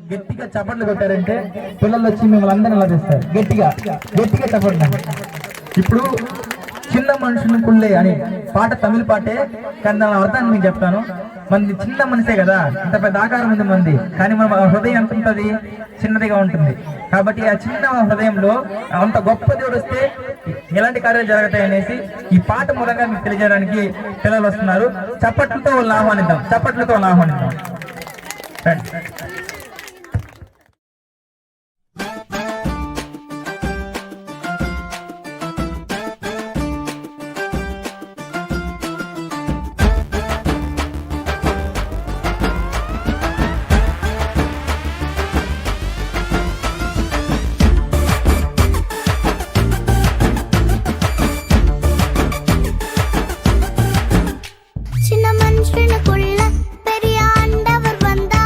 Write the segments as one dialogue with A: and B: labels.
A: గట్టిగా చప్పట్లు కొట్టారంటే పిల్లలు వచ్చి మిమ్మల్ని అందరినీ లభిస్తారు. గట్టిగా గట్టిగా చప్పట్లు. ఇప్పుడు చిన్న మనుషుని కుళ్ళే అని పాట తమిళ పాటే, కానీ దాని అర్థాన్ని మీకు చెప్తాను. మంది చిన్న మనిషే కదా, ఇంత పెద్ద ఆకారం ఉంది మంది, కానీ మన హృదయం ఎంత ఉంటుంది, చిన్నదిగా ఉంటుంది. కాబట్టి ఆ చిన్న హృదయంలో అంత గొప్ప దేవుడు వస్తే ఎలాంటి కార్యాలు జరుగుతాయి అనేసి ఈ పాట మూలంగా మీకు తెలియజేయడానికి పిల్లలు వస్తున్నారు. చప్పట్లతో వాళ్ళని ఆహ్వానిద్దాం, చప్పట్లతో వాళ్ళని ఆహ్వానిద్దాం.
B: சின்ன மனுஷனுக்குள்ள பெரிய ஆண்டவர் வந்தா,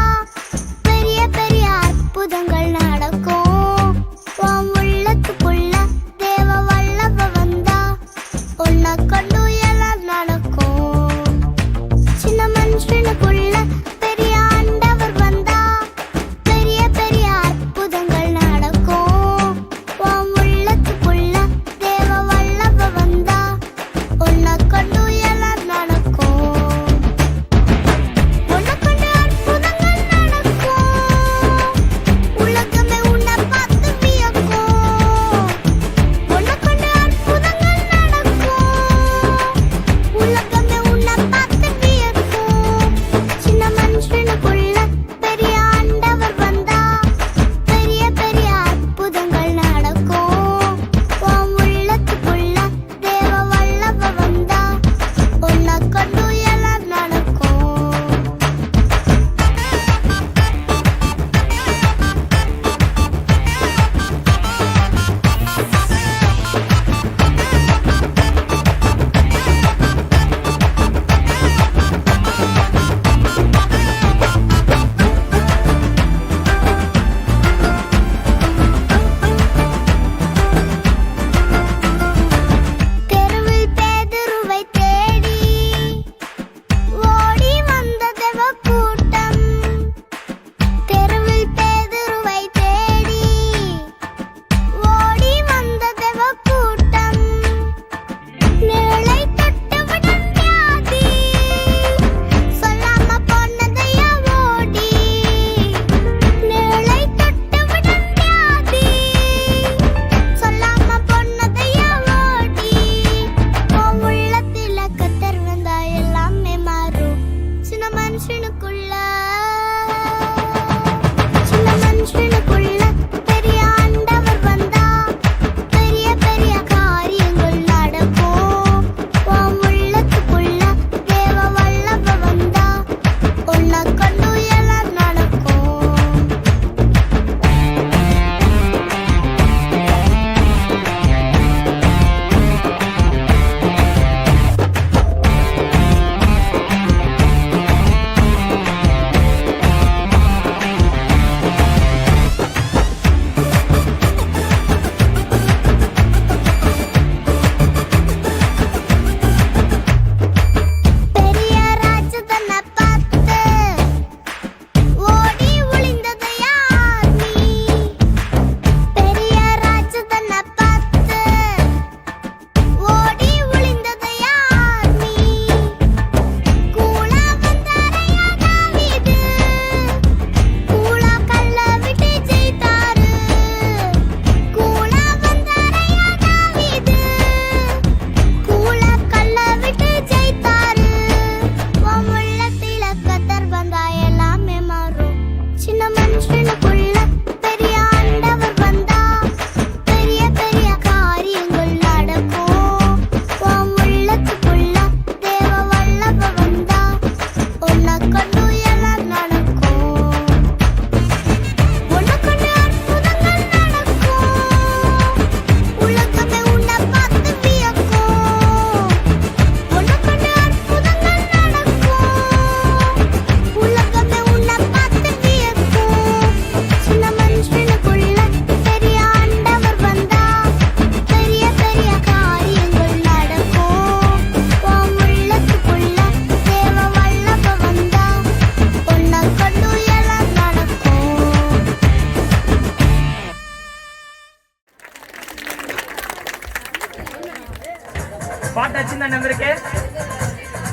A: నచ్చిందండి అందరికీ?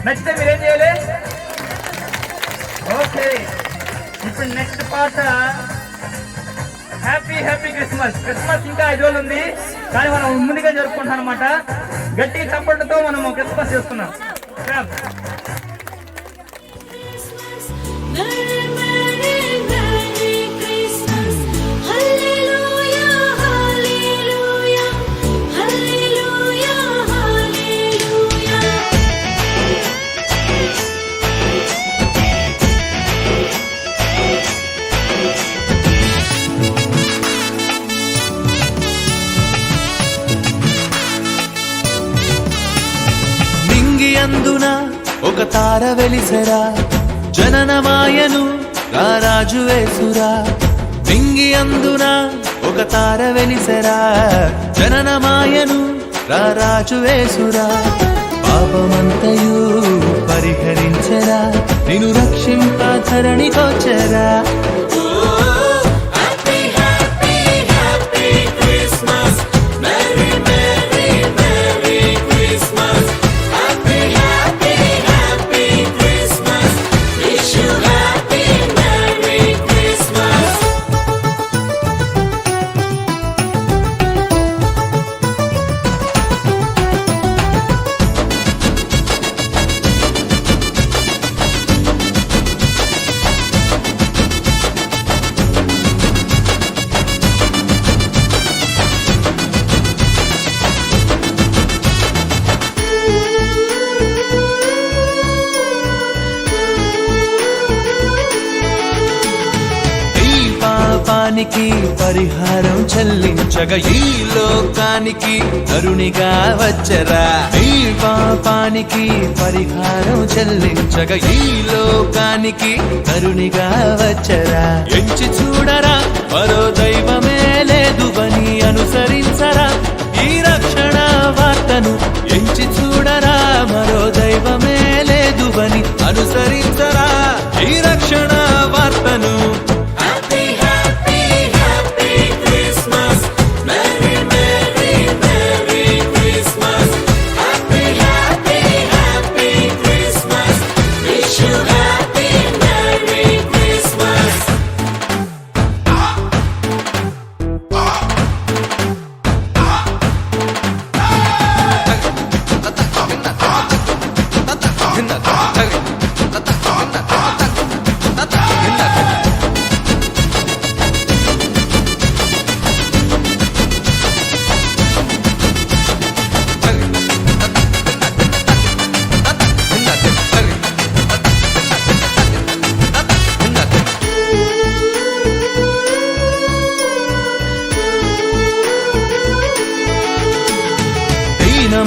A: నచ్చితే మీరేం చేయాలి? ఓకే, ఇప్పుడు నెక్స్ట్ పాట హ్యాపీ హ్యాపీ క్రిస్మస్. క్రిస్మస్ ఇంకా 5 రోజులు ఉంది, కానీ మనం ముందుగా జరుపుకుంటాం అనమాట. గట్టి చప్పట్లతో మనం క్రిస్మస్ చేస్తున్నాం.
B: అందున ఒక తార వెలిసెరా, జననమాయను రారాజు యేసురా. నింగి అందున ఒక తార వెలిసెరా, జననమాయను రారాజు యేసురా. పాపమంతయు పరిహరించెరా, నిన్ను రక్షింప ధరణికొచ్చెరా. పాపానికి పరిహారం చెల్లించగా ఈ లోకానికి కరుణిగా వచ్చరా. ఈ పాపానికి పరిహారం చెల్లించగా ఈ లోకానికి కరుణిగా వచ్చరా. ఎంచి చూడరా, మరో దైవమే లేదు అని అనుసరించరా ఈ రక్షణ వార్తను. ఎంచి చూడరా, మరో దైవమే లేదు అని అనుసరించరా ఈ రక్షణ వార్తను.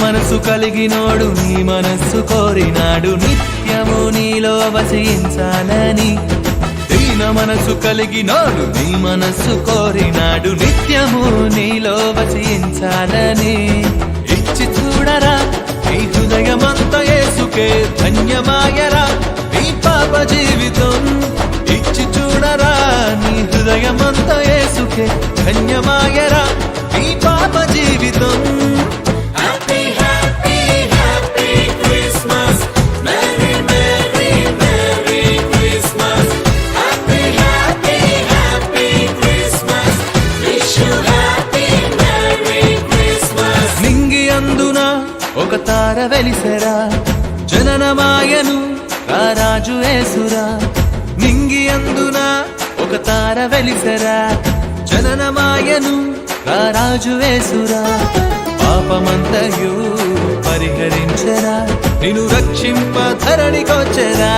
B: మనసు కలిగినోడు నీ మనస్సు కోరినాడు, నిత్యము నీలో వసించాలని. దీన మనసు కలిగినోడు నీ మనస్సు కోరినాడు, నిత్యము నీలో వసించాలని. ఇచ్చి చూడరా, నీ హృదయమంత యేసుకే ధన్యమాయరా నీ పాప జీవితం. ఇచ్చి చూడరా, నీ హృదయమంత యేసుకే ధన్యమాయరా నీ పాప జీవితం. ఒక తార వెలిసెరా, జననమాయను రారాజు యేసురా. నింగి అందున ఒక తార వెలిసెరా, జననమాయను రారాజు యేసురా. పాపమంతయు పరిహరించెరా, నిన్ను రక్షింప ధరణికొచ్చెరా.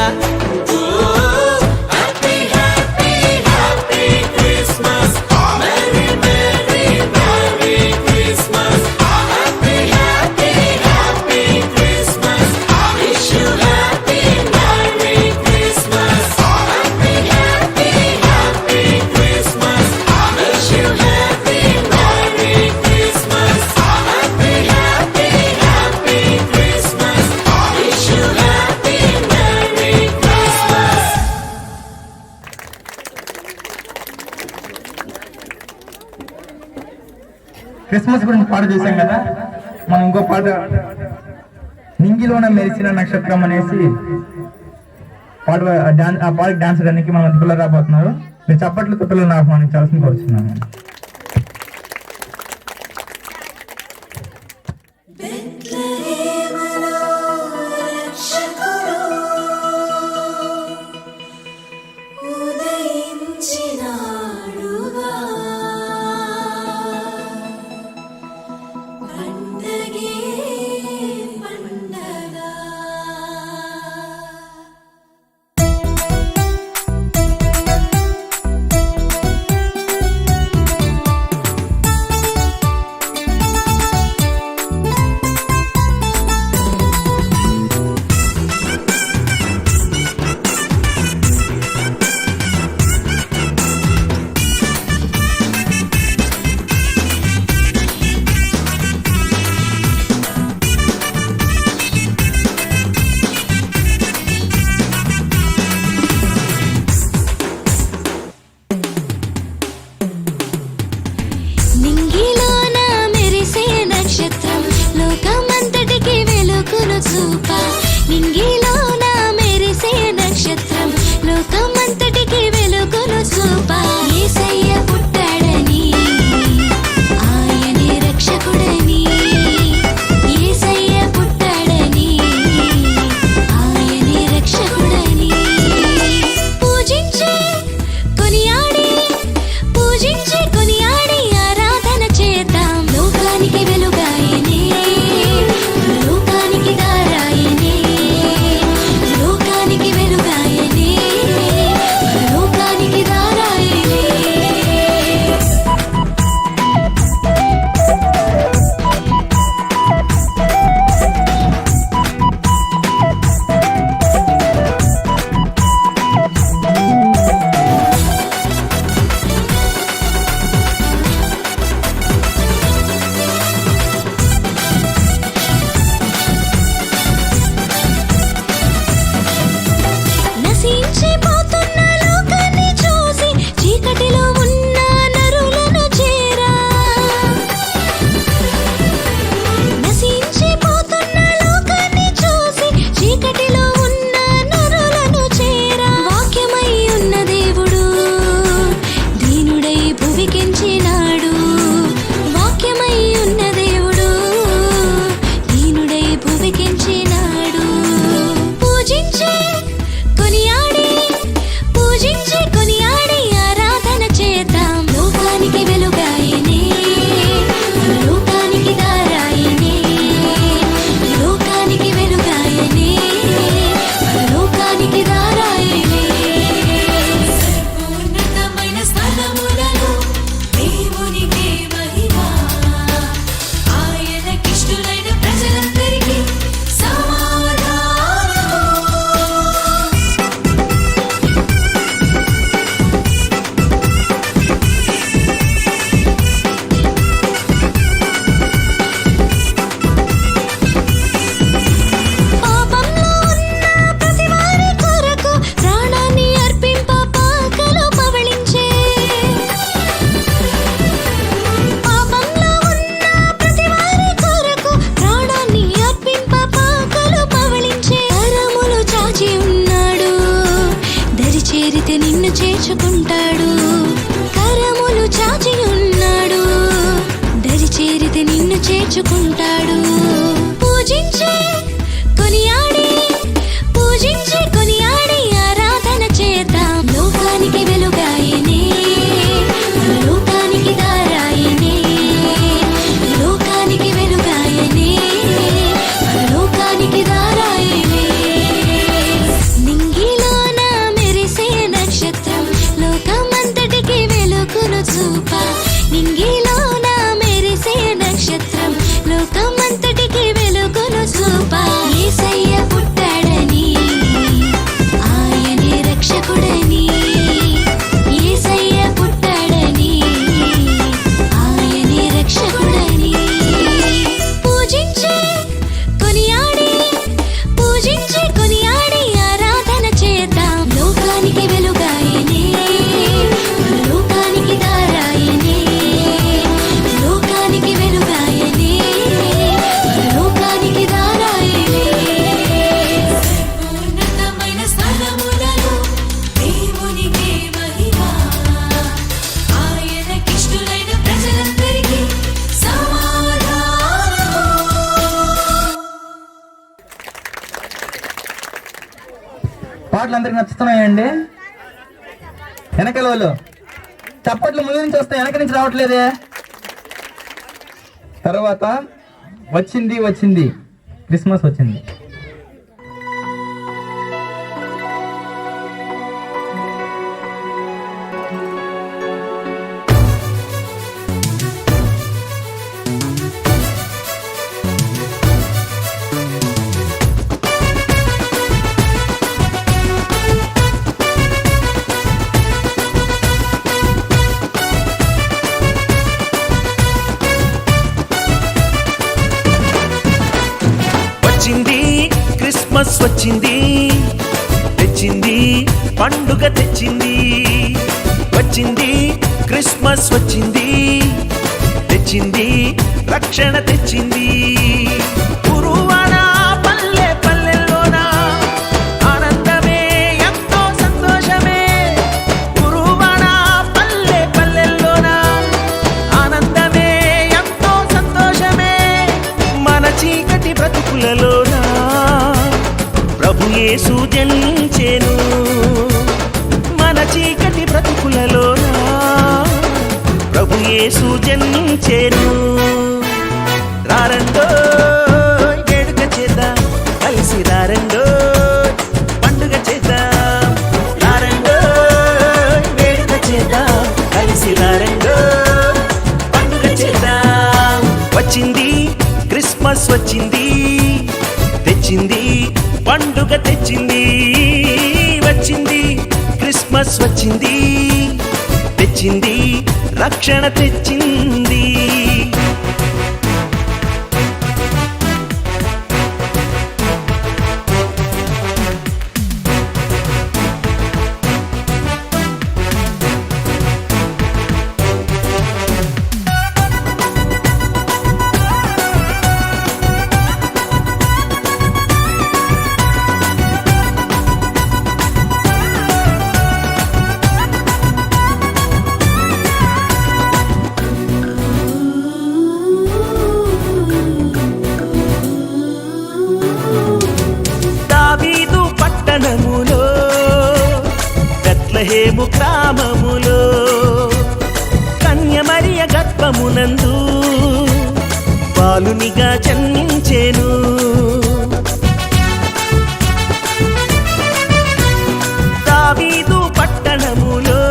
A: క్రిస్మస్ గురించి పాట చేశాం కదా, మనం ఇంకో పాట నింగిలోన మెరిసిన నక్షత్రం అనేసి పాట డాన్స్ చేయడానికి మన పిల్లలు రాబోతున్నారు. మీరు చప్పట్లతో పిల్లలను ఆహ్వానించాల్సింది కోరుతున్నాను.
C: చేర్చుకుంటాడు, కరములు చాచి ఉన్నాడు, దరి చేరితే నిన్ను చేర్చుకుంటాడు. పూజించే కొనియాడి, పూజించే కొనియాడి ఆరాధన చేద్దాం. లోకానికి వెలుగాయనే, లోకానికి దారాయనే, లోకానికి వెలుగాయనే, లోకానికి దారాయనే. నింగిలోన మెరిసే నక్షత్రం లోకమంతటికి వెలుగును చూప. నింగిలోన మెరిసే నక్షత్రం లోకమంతటికి వెలుగును చూప. యేసయ్య
A: పాటలు అందరికి నచ్చుతున్నాయండి? వెనకాల వాళ్ళు చప్పట్లు ముందు నుంచి వస్తాయి, వెనక నుంచి రావట్లేదే. తర్వాత వచ్చింది వచ్చింది క్రిస్మస్ వచ్చింది.
B: వచ్చింది క్రిస్మస్ వచ్చింది, తెచ్చింది పండుగ తెచ్చింది. వచ్చింది క్రిస్మస్ వచ్చింది, తెచ్చింది రక్షణ తెచ్చింది. గురువాడ పల్లె పల్లెల్లోన ఆనందమే ఎంతో సంతోషమే. గురువాడ పల్లె పల్లెల్లోన ఆనందమే ఎంతో సంతోషమే. మన చీకటి బ్రతుకులలోన ప్రభు యేసు జనించెను. మన చీకటి బ్రతుకులలోన ప్రభు యేసు జనించెను. రారండో వేడుక చేద్దాం, కలిసి రారండో పండుగ చేద్దాం. రారండో వేడుక చేద్దాం, కలిసి రారండో పండుగ చేద్దాం. వచ్చింది క్రిస్మస్ వచ్చింది, తెచ్చింది పండుగ తెచ్చింది. వచ్చింది క్రిస్మస్ వచ్చింది, తెచ్చింది రక్షణ తెచ్చింది. దావీదు పట్టణములో బెత్లెహేము గ్రామములో కన్య మరియ గర్భమునందు బాలునిగా జన్మించెను. దావీదు పట్టణములో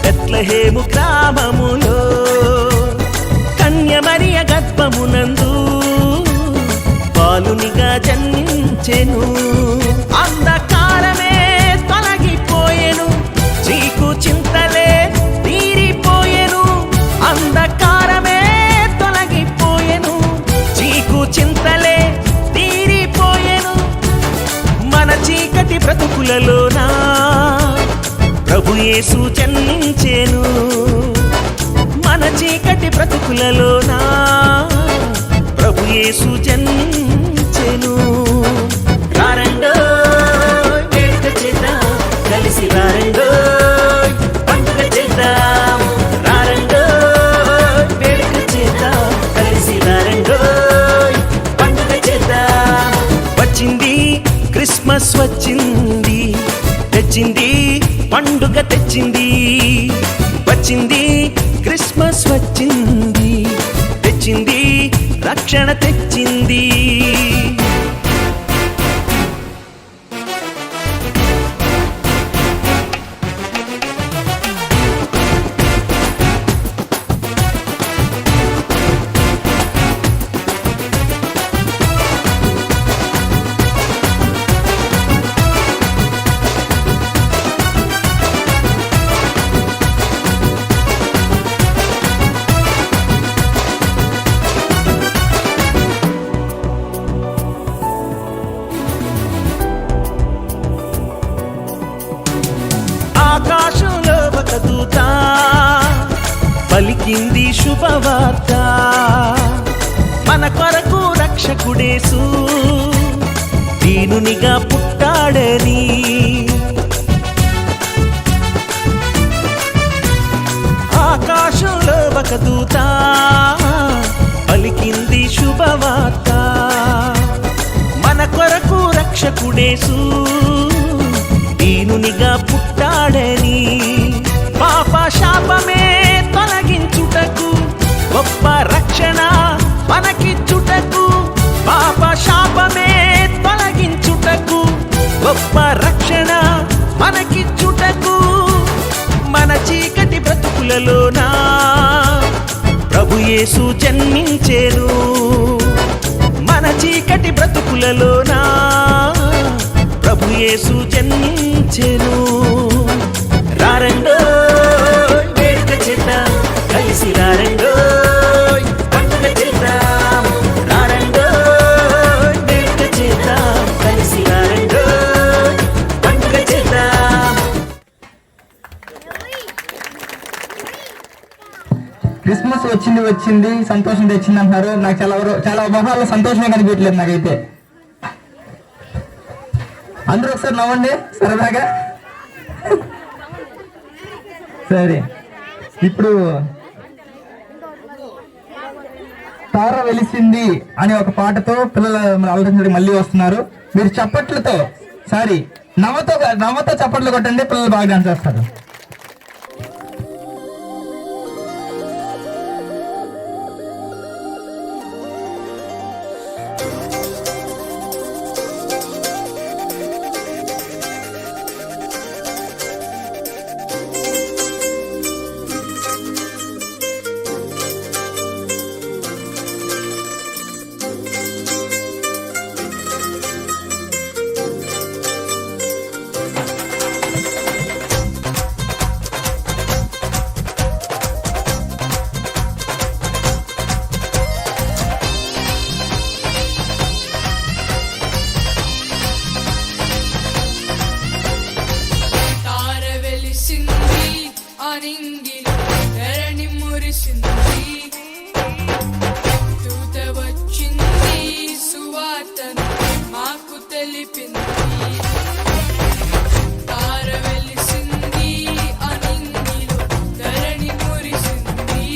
B: బెత్లెహేము గ్రామములో కన్య మరియ గర్భమునందు బాలునిగా జన్మించెను. అంధకారమే తొలగిపోయెను, చీకు చింతలే తీరిపోయెను. అంధకారమే తొలగిపోయెను, చీకు చింతలే తీరిపోయెను. మన చీకటి బ్రతుకులలోన ప్రభు యేసు జన్మించెను. మన చీకటి బ్రతుకులలోన ప్రభు యేసు జన్మించెను. రారండో వేడుక చేద్దాం, కలిసి రారండో పండుగ చేద్దాం. రారండో వేడుక చేద్దాం, కలిసి రారండో పండుగ చేద్దాం. వచ్చింది క్రిస్మస్ వచ్చింది, తెచ్చింది పండుగ తెచ్చింది. వచ్చింది క్రిస్మస్ వచ్చింది, తెచ్చింది రక్షణ తెచ్చింది. ఆకాశంలో ఒక దూత పలికింది శుభవార్త. మన కొరకు రక్షకుడేసు దీనునిగా పుట్టాడని. ఆకాశంలో ఒక దూత పలికింది శుభవార్త. మన కొరకు రక్షకుడేసు దీనునిగా పుట్టాడని పాప శాపమే తొలగించుటకు గొప్ప రక్షణ మనకిచ్చుటకు పాప శాపమే తొలగించుటకు గొప్ప రక్షణ మనకిచ్చుటకు మన చీకటి బ్రతుకులలోనా ప్రభు యేసు జన్మించెను మన చీకటి బ్రతుకులలోనా ప్రభు యేసు జన్మించెను రారండో వేడుక చేద్దాం కలిసి రారండో పండుగ చేద్దాం రారండో వేడుక చేద్దాం కలిసి రారండో పండుగ చేద్దాం
A: క్రిస్మస్ వచ్చింది సంతోషం తెచ్చింది అంటున్నారు. నాకు చాలా మొహాల్లో సంతోషమే కనిపించలేదు నాకైతే. అందరూ ఒకసారి నవ్వండి సరదాగా. సరే, ఇప్పుడు తార వెలిసింది అనే ఒక పాటతో పిల్లలు అలరించడానికి మళ్ళీ వస్తున్నారు. మీరు చప్పట్లతో నవ్వతో చప్పట్లు కొట్టండి, పిల్లలు బాగా డాన్స్ చేస్తారు.
D: నింగిలో ధరణి మురిసింది దూత వచ్చింది సువార్తను మాకు తెలిపింది తార వెలిసింది ఆ నింగిలో ధరణి మురిసింది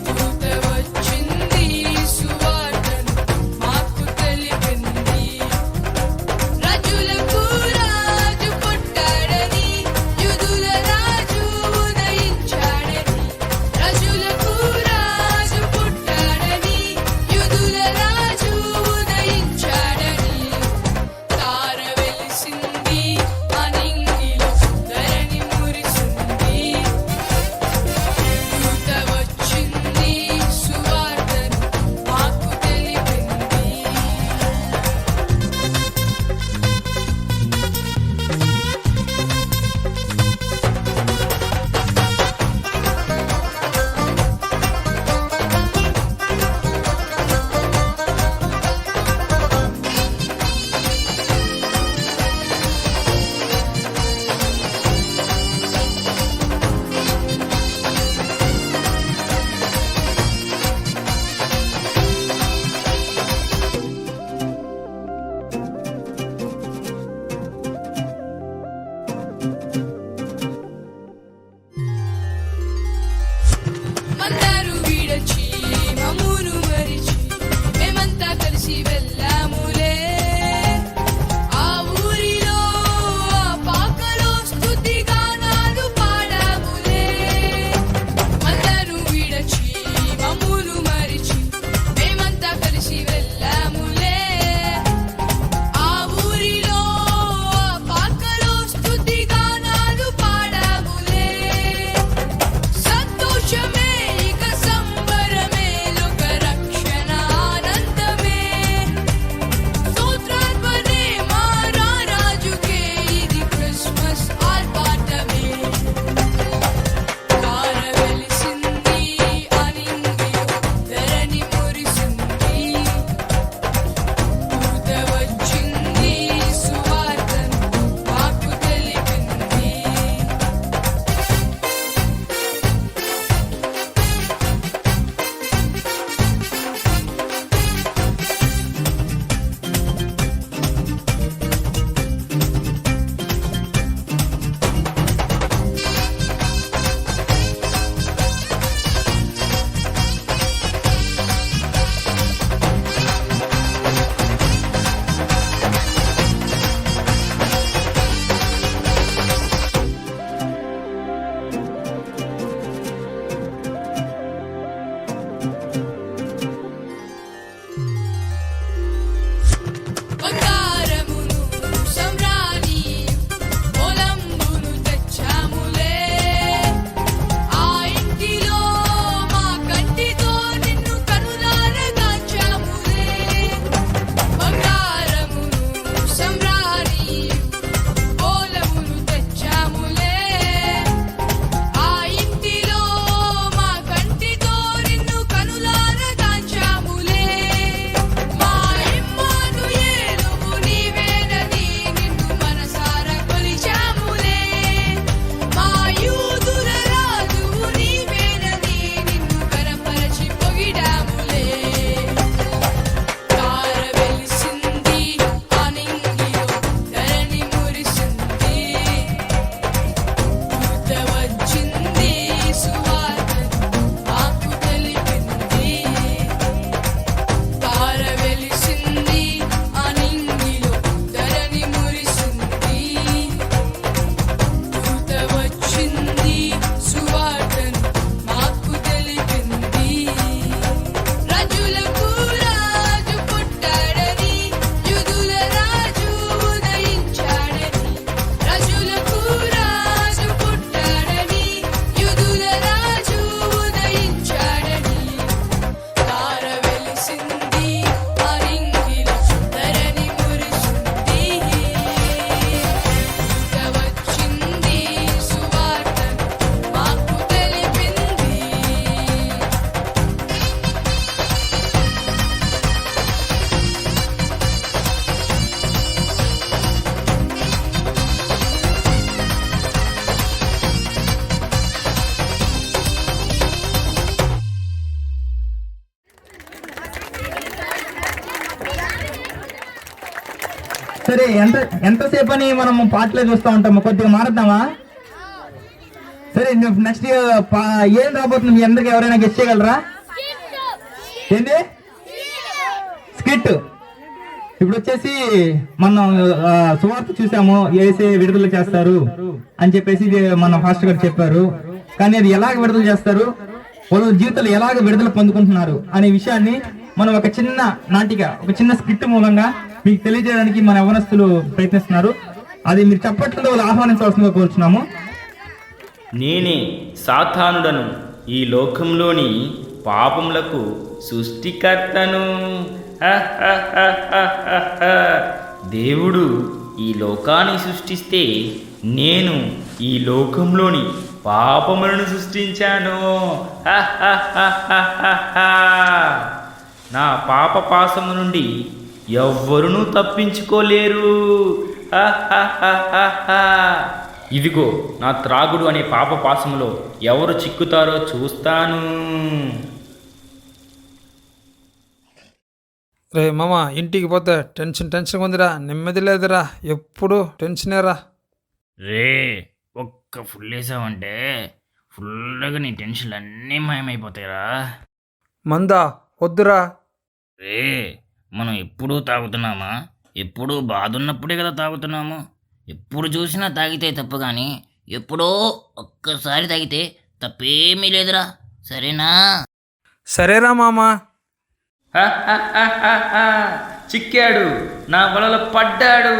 D: దూత వచ్చింది సువార్తను మాకు తెలిపింది రాజులకు రాజు పుట్టాడని యూదుల రాజు ఉదయించాడని రాజుల
A: సరే ఎంతసేపు అని మనం పాటలే చూస్తూ ఉంటాము, కొద్దిగా మారుద్దామా? సరే నెక్స్ట్ ఏం రాబోతుంది మీ అందరికి ఎవరైనా గెస్ట్ చేయగలరా? ఏంటి? స్కిట్. ఇప్పుడు వచ్చేసి మనం సువార్త చూసాము, ఏసే విడుదల చేస్తారు అని చెప్పేసి మన ఫాస్టర్ గారు చెప్పారు. కానీ అది ఎలాగ విడుదల చేస్తారు, వాళ్ళ జీవితాలు ఎలాగ విడుదల పొందుకుంటున్నారు అనే విషయాన్ని మనం ఒక చిన్న నాటిక, ఒక చిన్న స్క్రిప్ట్ మూలంగా మీకు తెలియజేయడానికి మన యవనస్తులు ప్రయత్నిస్తున్నారు. అది మీరు చెప్పట్లేదు, వాళ్ళు ఆహ్వానించవలసిందిగా కోరుచున్నాము.
E: నేనే సాతానుడను, ఈ లోకంలోని పాపములకు సృష్టికర్తను. దేవుడు ఈ లోకాన్ని సృష్టిస్తే నేను ఈ లోకంలోని పాపములను సృష్టించాను. నా పాప పాశము నుండి ఎవ్వరునూ తప్పించుకోలేరు. ఇదిగో నా త్రాగుడు అనే పాప పాశములో ఎవరు చిక్కుతారో చూస్తాను.
F: రే మామ, ఇంటికి పోతే టెన్షన్ ఉందిరా, నెమ్మది లేదురా, ఎప్పుడు టెన్షనేరా.
G: రే ఒక్క ఫుల్ వేసావంటే ఫుల్గా నీ టెన్షన్లు అన్నీ మాయమైపోతాయిరా.
F: మందా వద్దురా.
G: రే మనం ఎప్పుడూ తాగుతున్నామా? ఎప్పుడూ బాధ ఉన్నప్పుడే కదా తాగుతున్నాము. ఎప్పుడు చూసినా తాగితే తప్పు, కానీ ఎప్పుడో ఒక్కసారి తాగితే తప్పేమీ లేదురా, సరేనా?
F: సరేరా మామ.
E: చిక్కాడు, నా వలలో పడ్డాడు.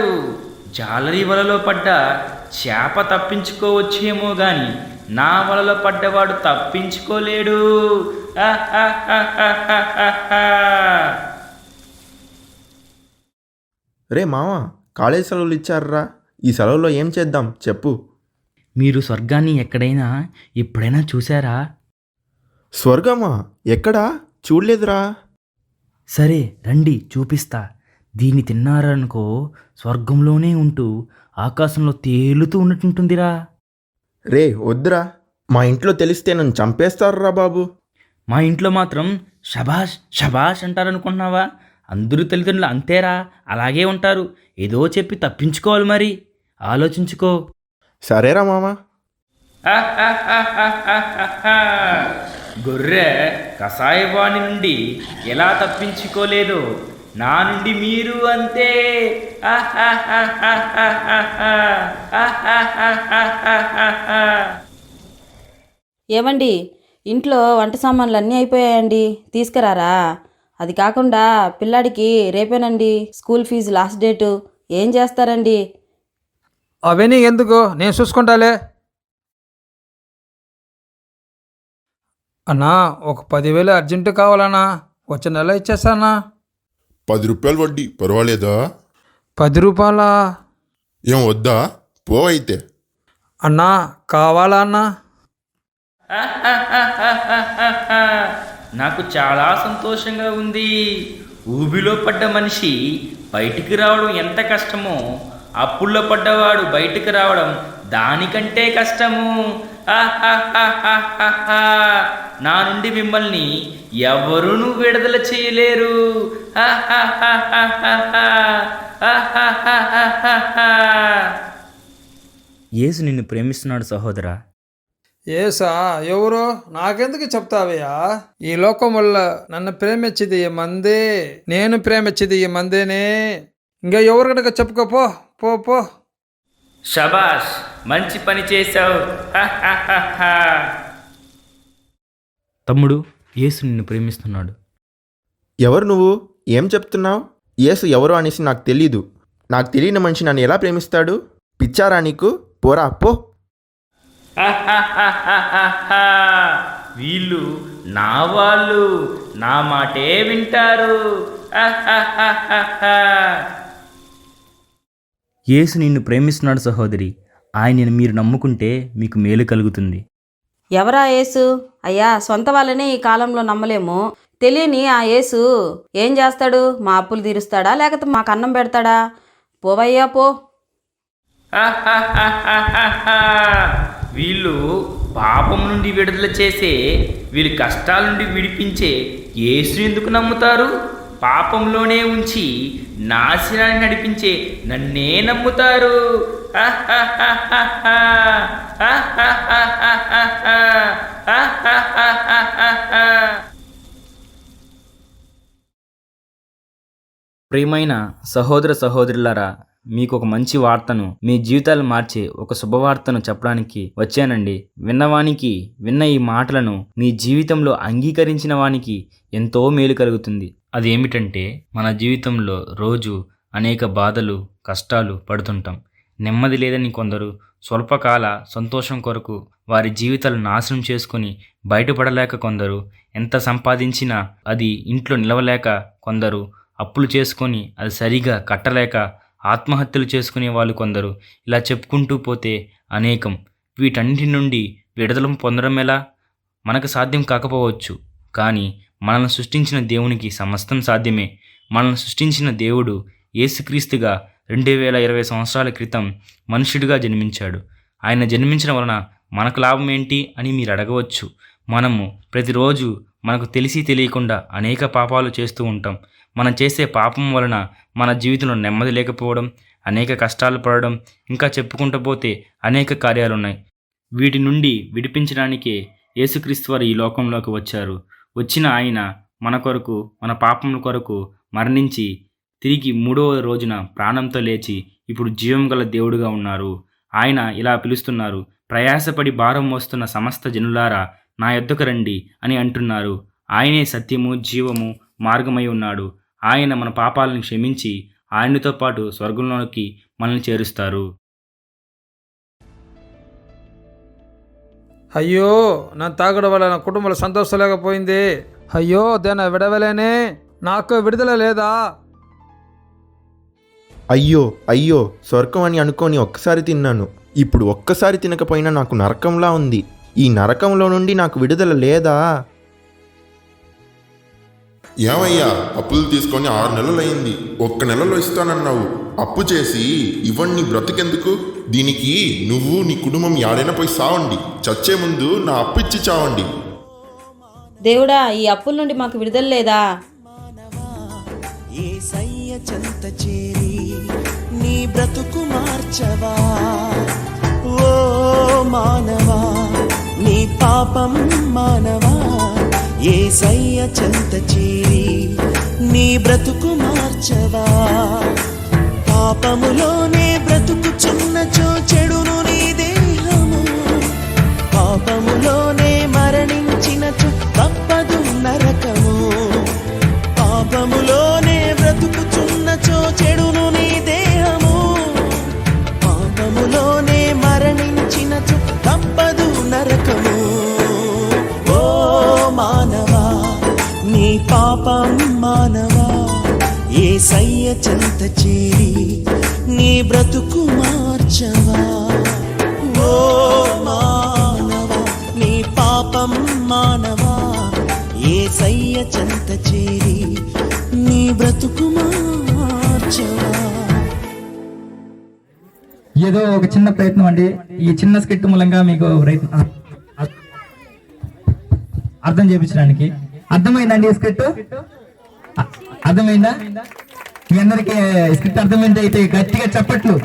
E: జాలరి వలలో పడ్డ చేప తప్పించుకోవచ్చేమో గాని నా వలలో పడ్డవాడు తప్పించుకోలేడు.
H: రే మామ, కాలేజ్ సెలవులు ఇచ్చారా? ఈ సెలవుల్లో ఏం చేద్దాం చెప్పు.
G: మీరు స్వర్గాన్ని ఎక్కడైనా ఎప్పుడైనా చూసారా?
H: స్వర్గమా? ఎక్కడా? చూడలేదురా.
G: సరే రండి చూపిస్తా. దీన్ని తిన్నారనుకో స్వర్గంలోనే ఉంటూ ఆకాశంలో తేలుతూ ఉన్నట్టుంటుందిరా.
H: రే వద్దురా, మా ఇంట్లో తెలిస్తే నన్ను చంపేస్తారురా బాబు.
G: మా ఇంట్లో మాత్రం షబాష్ షబాష్ అంటారనుకుంటున్నావా? అందరూ తల్లిదండ్రులు అంతేరా, అలాగే ఉంటారు. ఏదో చెప్పి తప్పించుకోవాలి, మరి ఆలోచించుకో.
H: సరేరా మామ.
E: గొర్రె కషాయవాణి నుండి ఎలా తప్పించుకోలేదో నా నుండి మీరు అంతే.
I: ఏమండి, ఇంట్లో వంట సామాన్లు అన్నీ అయిపోయాయండి, తీసుకురారా? అది కాకుండా పిల్లాడికి రేపేనండి స్కూల్ ఫీజు లాస్ట్ డేటు. ఏం చేస్తారండి?
F: అవన్నీ ఎందుకు, నేను చూసుకుంటాలే. అన్నా, ఒక 10,000 అర్జెంటు కావాలన్నా, వచ్చే నెల ఇచ్చేస్తానా.
J: 10 రూపాయలు వడ్డీ పర్వాలేదా?
F: 10 రూపాయలా?
J: ఏం వద్దా? పో అయితే.
F: అన్నా కావాలా అన్నా?
E: నాకు చాలా సంతోషంగా ఉంది. ఊబిలో పడ్డ మనిషి బయటికి రావడం ఎంత కష్టమో, అప్పుల్లో పడ్డవాడు బయటికి రావడం దానికంటే కష్టము. నా నుండి మిమ్మల్ని ఎవరునూ విడుదల చేయలేరు.
G: యేసు నిన్ను ప్రేమిస్తున్నాడు సహోదరా.
F: ఏసా ఎవరో నాకెందుకు చెప్తావయ్యా? ఈ లోకం వల్ల నన్ను ప్రేమించేది ఈ మందే, నేను ప్రేమించేది ఈ మందేనే. ఇంకా ఎవరు కనుక చెప్పుకోపో, పో పో.
E: షబాష్, మంచి పని చేశావు.
G: తమ్ముడు, యేసు నిన్ను ప్రేమిస్తున్నాడు.
H: ఎవరు నువ్వు? ఏం చెప్తున్నావు? యేసు ఎవరు అనేసి నాకు తెలీదు. నాకు తెలియని మనిషి నన్ను ఎలా ప్రేమిస్తాడు? పిచ్చారా నీకు? పోరా పో.
E: వీళ్ళు నా వాళ్ళు, నా మాటే వింటారు.
G: యేసు నిన్ను ప్రేమిస్తున్నాడు సహోదరి. ఆయనను మీరు నమ్ముకుంటే మీకు మేలు కలుగుతుంది.
I: ఎవరా యేసు? అయ్యా, సొంత వాళ్ళని ఈ కాలంలో నమ్మలేము. తెలియని ఆ యేసు ఏం చేస్తాడు? మా అప్పులు తీరుస్తాడా, లేకపోతే మాకు అన్నం పెడతాడా? పోవయ్యా పో.
E: వీళ్ళు పాపం నుండి విడుదల చేసే, వీళ్ళ కష్టాల నుండి విడిపించే యేసు ఎందుకు నమ్ముతారు? పాపంలోనే ఉంచి నాశనాన్ని నడిపించే నన్నే నమ్ముతారు.
K: ప్రియమైన సహోదర సహోదరులారా, మీకు ఒక మంచి వార్తను, మీ జీవితాలు మార్చే ఒక శుభవార్తను చెప్పడానికి వచ్చానండి. విన్నవానికి, విన్న ఈ మాటలను మీ జీవితంలో అంగీకరించిన వానికి ఎంతో మేలు కలుగుతుంది. అదేమిటంటే, మన జీవితంలో రోజు అనేక బాధలు, కష్టాలు పడుతుంటాం. నెమ్మది లేదని కొందరు స్వల్పకాల సంతోషం కొరకు వారి జీవితాలు నాశనం చేసుకుని బయటపడలేక కొందరు, ఎంత సంపాదించినా అది ఇంట్లో నిలవలేక కొందరు, అప్పులు చేసుకొని అది సరిగా కట్టలేక ఆత్మహత్యలు చేసుకునే వాళ్ళు కొందరు, ఇలా చెప్పుకుంటూ పోతే అనేకం. వీటన్నిటి నుండి విడుదల పొందడం ఎలా? మనకు సాధ్యం కాకపోవచ్చు, కానీ మనల్ని సృష్టించిన దేవునికి సమస్తం సాధ్యమే. మనల్ని సృష్టించిన దేవుడు యేసుక్రీస్తుగా 2020 సంవత్సరాల క్రితం మనుష్యుడిగా జన్మించాడు. ఆయన జన్మించడం వలన మనకు లాభం ఏంటి అని మీరు అడగవచ్చు. మనము ప్రతిరోజు మనకు తెలిసి తెలియకుండా అనేక పాపాలు చేస్తూ ఉంటాం. మనం చేసే పాపం వలన మన జీవితంలో నెమ్మది లేకపోవడం, అనేక కష్టాలు పడడం, ఇంకా చెప్పుకుంటూ పోతే అనేక కార్యాలున్నాయి. వీటి నుండి విడిపించడానికే యేసుక్రీస్తు వారు ఈ లోకంలోకి వచ్చారు. వచ్చిన ఆయన మన కొరకు, మన పాపముల కొరకు మరణించి తిరిగి 3వ రోజున ప్రాణంతో లేచి ఇప్పుడు జీవం గల దేవుడుగా ఉన్నారు. ఆయన ఇలా పిలుస్తున్నారు, ప్రయాసపడి భారం మోస్తున్న సమస్త జనులారా నా యొద్దకు రండి అని అంటున్నారు. ఆయనే సత్యము, జీవము, మార్గమై ఉన్నాడు. ఆయన మన పాపాలను క్షమించి ఆయనతో పాటు స్వర్గంలోకి మనల్ని చేరుస్తారు.
F: అయ్యో, నా తాగడం వల్ల నా కుటుంబంలో సంతోషం లేకపోయింది. అయ్యో దేన విడవలేనే, నాకు విడుదల లేదా?
H: అయ్యో అయ్యో, స్వర్గం అని అనుకొని ఒక్కసారి తిన్నాను. ఇప్పుడు ఒక్కసారి తినకపోయినా నాకు నరకంలా ఉంది. ఈ నరకంలో నుండి నాకు విడుదల లేదా?
J: ఏమయ్యా, అప్పులు తీసుకొని 6 నెలలైంది. 1 నెలలో ఇస్తానన్నావు. అప్పు చేసి ఇవన్నీ బ్రతికెందుకు? దీనికి నువ్వు నీ కుటుంబం యాడైనా పోయి సావండి. చచ్చే ముందు నా అప్పు ఇచ్చి చావండి.
I: దేవుడా, ఈ అప్పుల నుండి మాకు విడుదల లేదా?
B: యేసయ్య చెంత చేరి నీ బ్రతుకు మార్చవా. ఓ మానవా, నీ పాపం మానవా, యేసయ్య చెంత చేరి నీ బ్రతుకు మార్చవా. పాపములోనే బ్రతుకుచున్నచో చెడును నీ దేహము, పాపములోనే మరణించినచో తప్పదు నరకము. పాపములోనే బ్రతుకుచున్నచో చెడును నీ దేహము, పాపములోనే మరణించినచో తప్పదు నరకము. ఓ మానవా, నీ పాపం మానవా, యేసయ్య చెంత చేరి నీ బ్రతుకు మార్చవా. ఓ మానవా, నీ పాపం మానవా, యేసయ్య చెంత చేరి నీ బ్రతుకు మార్చవా.
A: ఏదో ఒక చిన్న ప్రయత్నం అండి. ఈ చిన్న స్కిట్ మూలంగా మీకు అర్థం చేయించడానికి. అర్థమైందండి ఈ స్క్రిప్ట్? అర్థమైందా? మీ అందరికీ స్క్రిప్ట్ అర్థమైంది అయితే గట్టిగా చప్పట్లు,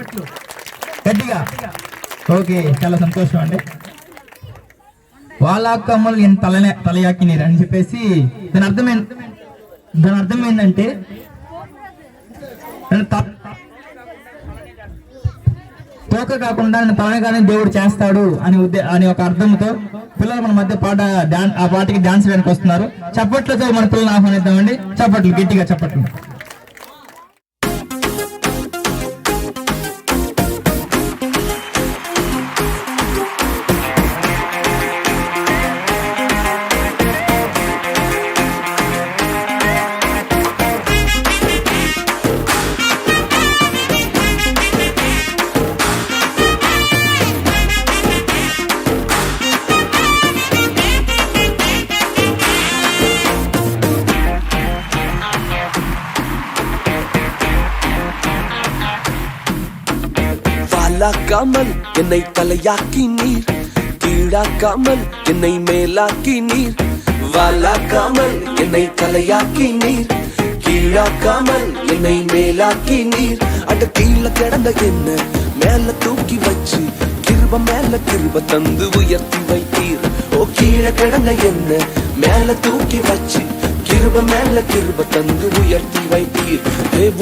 A: గట్టిగా. ఓకే, చాలా సంతోషం అండి. వాళ్ళ కమ్మలు నేను తలయాకినీరు అని చెప్పేసి దాని అర్థం ఏంటంటే తోక కాకుండా నన్ను తలగానే దేవుడు చేస్తాడు అని ఒక అర్థంతో పిల్లలు మన మధ్య ఆ పాటకి డాన్స్ వేయడానికి వస్తున్నారు. చప్పట్లతో మన పిల్లల్ని ఆహ్వానిద్దామండి. చప్పట్లు, గట్టిగా చప్పట్లు.
B: வாலாக்காமல் என்னை தலையாக்கி நீர், கீழாக்காமல் என்னை மேலாக்கி நீர். வாலாக்காமல் என்னை தலையாக்கி நீர், கீழாக்காமல் என்னை மேலாக்கி நீர் அட கீழே கிடந்த என்ன மேல தூக்கி வச்சு கிருப மேல கிருப தந்து உயர்த்தி வைத்தீர். ஓ கீழே கிடந்த என்ன மேல தூக்கி வச்சு கிருப மேல கிருப தந்து உயர்த்தி வைத்தீர்.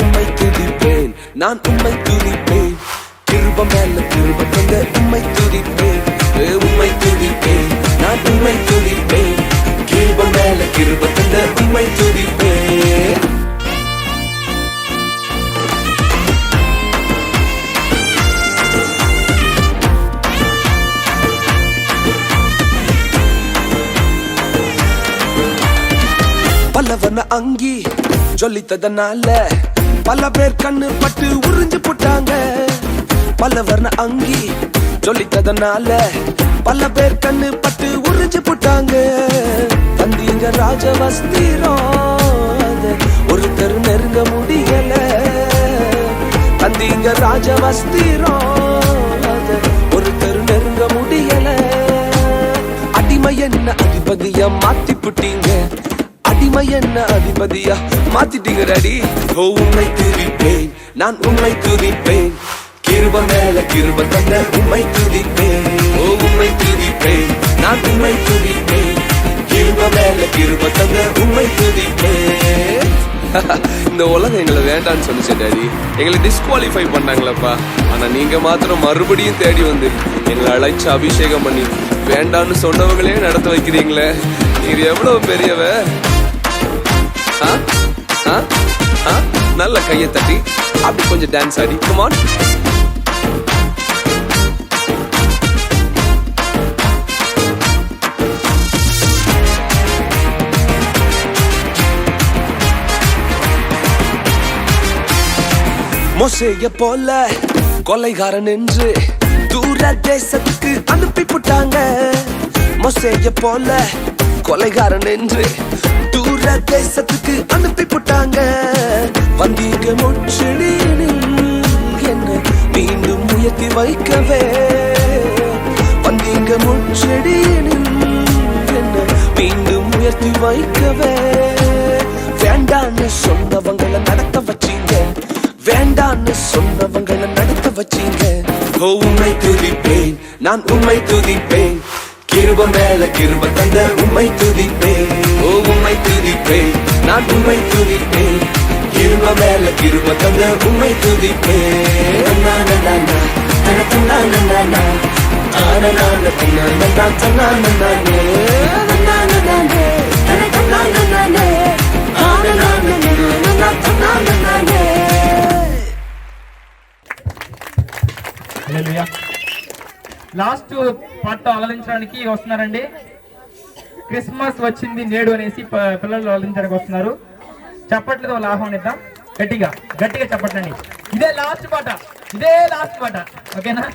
B: உம்மை துதிப்பேன், நான் உம்மை துதிப்பேன். கிருப மேல கிருப தந்த உம்மை துதிப்பேன். உம்மை துதிப்பேன், நான் உம்மை துதிப்பேன். கிருப மேல கிருப தந்த உம்மை துதிப்பேன். பலவன அங்கி சொல்லித்ததனால பல பேர் கண்ணு பட்டு உறிஞ்சு போட்டாங்க. பலவர்ண அங்கி சொல்லித்ததனால பல பேர் கண்ணு பட்டு உறிஞ்சு போட்டாங்க. தந்தீங்க ராஜவஸ்திரம் ஒருத்தர் நெருங்க முடியல. தந்தீங்க ராஜவஸ்திரம் ஒருத்தர் நெருங்க முடியல. அடிமை என்ன அதிபதியா மாத்தி புட்டீங்க. அடிமை என்ன அதிபதியா மாத்திட்டீங்க டாடி. ஓ உம்மை துதிப்பேன், நான் உம்மை துதிப்பேன். கிருப மேல கிருப தந்த உம்மை துதிப்பேன். ஓ உம்மை துதிப்பேன், நான் உம்மை துதிப்பேன். கிருப மேல கிருப தந்த உம்மை துதிப்பேன். இந்த உலகம் எங்களை வேண்டான்னு சொல்லிச்சு டாடி. எங்களை டிஸ்குவாலிஃபை பண்ணாங்களப்பா. ஆனா நீங்க மாத்திரம் மறுபடியும் தேடி வந்து எங்களை அழைச்சு அபிஷேகம் பண்ணி வேண்டான்னு சொன்னவங்களே நடத்த வைக்கிறீங்களே. நீங்க எவ்வளவு பெரியவ. நல்ல கையை தட்டி அப்படி கொஞ்சம் டான்ஸ் ஆடி. Come on. மோசேய போல கொலைகாரன் என்று தூர தேசத்துக்கு அனுப்பி போட்டாங்க. மோசேய போல கொலைகாரன் என்று தூர தேசத்துக்கு அனுப்பி போட்டாங்க. வந்தீங்க முச்செடியில் என்ன மீண்டும் உயர்த்தி வைக்கவே. வந்தீங்க முச்செடியில் என்ன மீண்டும் உயர்த்தி வைக்கவே. வேண்டான்னு சொன்னவங்களை நடத்த வச்சீங்க. வேண்டான்னு சொன்னவங்களை நடத்த வச்சீங்க. ஓ உம்மை துதிப்பேன், நான் உம்மை துதிப்பேன். கிருப மேல கிருப தந்த உம்மை துதிப்பேன். ஓ உம்மை துதிப்பேன், நான் உம்மை துதிப்பேன். கிருப மேல கிருப தந்த உம்மை துதிப்பேன்.
A: లాస్ట్ పాట ఆలోచించడానికి వస్తున్నారండి. క్రిస్మస్ వచ్చింది నేడు అనేసి పిల్లలు ఆలోచించడానికి వస్తున్నారు. చప్పట్లతో వాళ్ళు ఆహ్వానిద్దాం. గట్టిగా గట్టిగా చప్పట్లండి. ఇదే లాస్ట్ పాట, ఇదే లాస్ట్ పాట. ఓకేనా?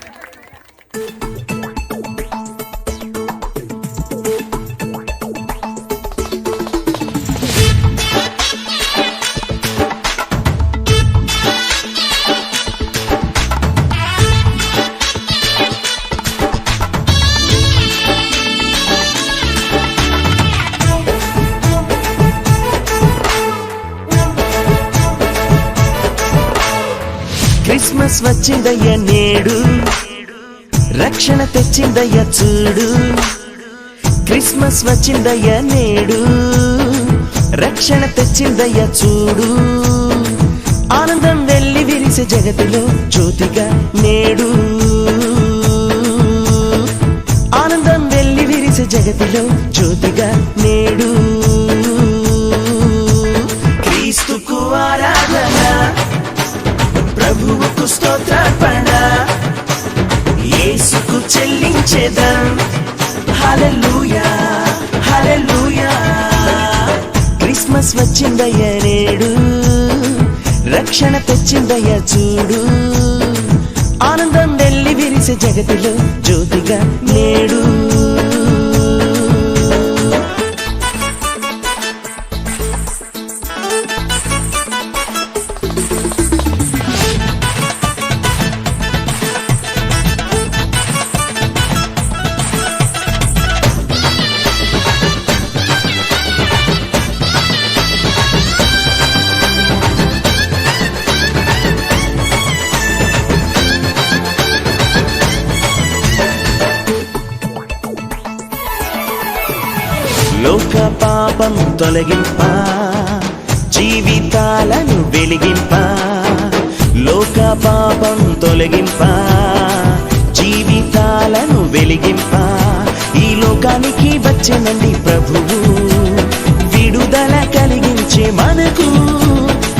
B: క్రిస్మస్ వచ్చిందయ్య నేడు, రక్షణ తెచ్చిందయ్య చూడు. క్రిస్మస్ వచ్చిందయ్య నేడు, రక్షణ తెచ్చిందయ్య చూడు. ఆనందం వెళ్ళి విరిసే జగతిలో జ్యోతిగా నేడు. ఆనందం వెళ్ళి విరిసే జగతిలో జ్యోతిగా నేడు. క్రీస్తుకు ఆరాధన, ప్రభువుకు స్తోత్రార్పణ, యేసుకు చెల్లించెదం. హల్లెలూయా హల్లెలూయా. క్రిస్మస్ వచ్చిందయ్య నేడు, రక్షణ తెచ్చిందయ్య చూడు. ఆనందం వెళ్ళి విరిసే జగతిలో జ్యోతిగా నేడు. లోక పాపం తొలగింప జీవితాలను వెలిగింప లోక పాపం తొలగింప జీవితాలను వెలిగింప ఈ లోకానికి వచ్చేనండి ప్రభువు విడుదల కలిగించే మనకు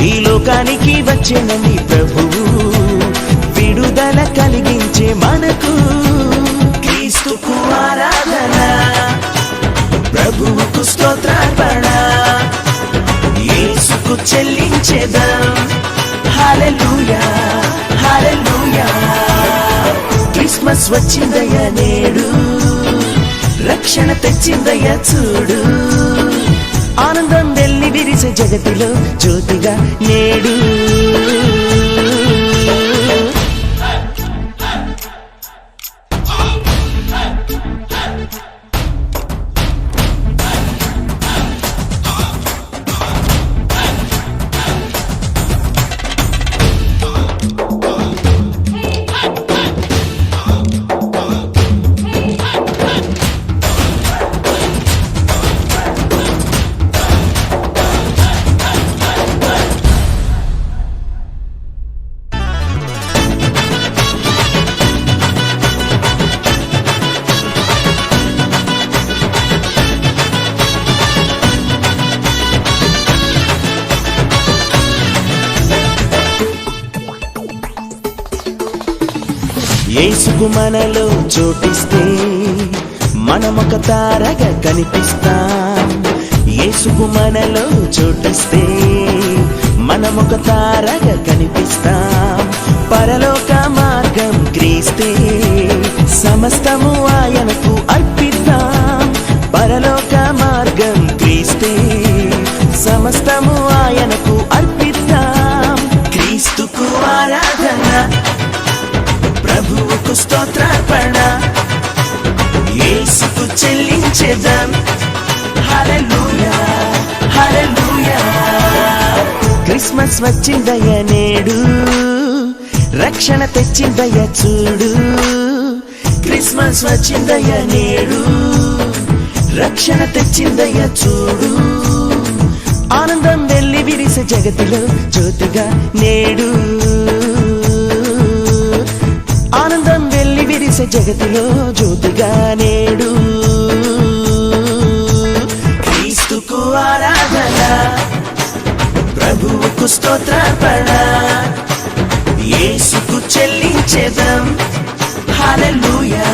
B: ఈ లోకానికి వచ్చేనండి ప్రభువు విడుదల కలిగించే మనకు క్రీస్తుకు ఆరాధన ప్రభువుకు స్తోత్రార్పణ యేసుకు చెల్లించేదం హల్లెలూయా హల్లెలూయా క్రిస్మస్ వచ్చిందయ్యా నేడు రక్షణ తెచ్చిందయ్యా చూడు ఆనందం వెళ్ళి విరిసే జగతిలో జ్యోతిగా నేడు యేసుకు మనలో చోటిస్తే మనమొక తారగా కనిపిస్తాం యేసుకు మనలో చోటిస్తే మనమొక తారగా కనిపిస్తాం పరలోక మార్గం క్రీస్తే సమస్తము ఆయనకు అర్పిద్దాం పరలోక మార్గం క్రీస్తే సమస్తము ఆయనకు అర్పిద్దాం క్రీస్తుకు ఆరాధన ప్రభువుకు స్తోత్రార్పణ యేసుకు చెల్లించేదం హల్లెలూయా హల్లెలూయా క్రిస్మస్ వచ్చిందయ్యా నేడు రక్షణ తెచ్చిందయ్యా చూడు క్రిస్మస్ వచ్చిందయ్యా నేడు రక్షణ తెచ్చిందయ్యా చూడు ఆనందం వెళ్ళి విరిసే జగతిలో జ్యోతిగా నేడు ఆనందం వెళ్ళి విరిసే జగతిలో జ్యోతిగా నేడు క్రీస్తుకు ఆరాధన ప్రభువుకు స్తోత్రార్పణ యేసుకు చెల్లించేదం హల్లెలూయా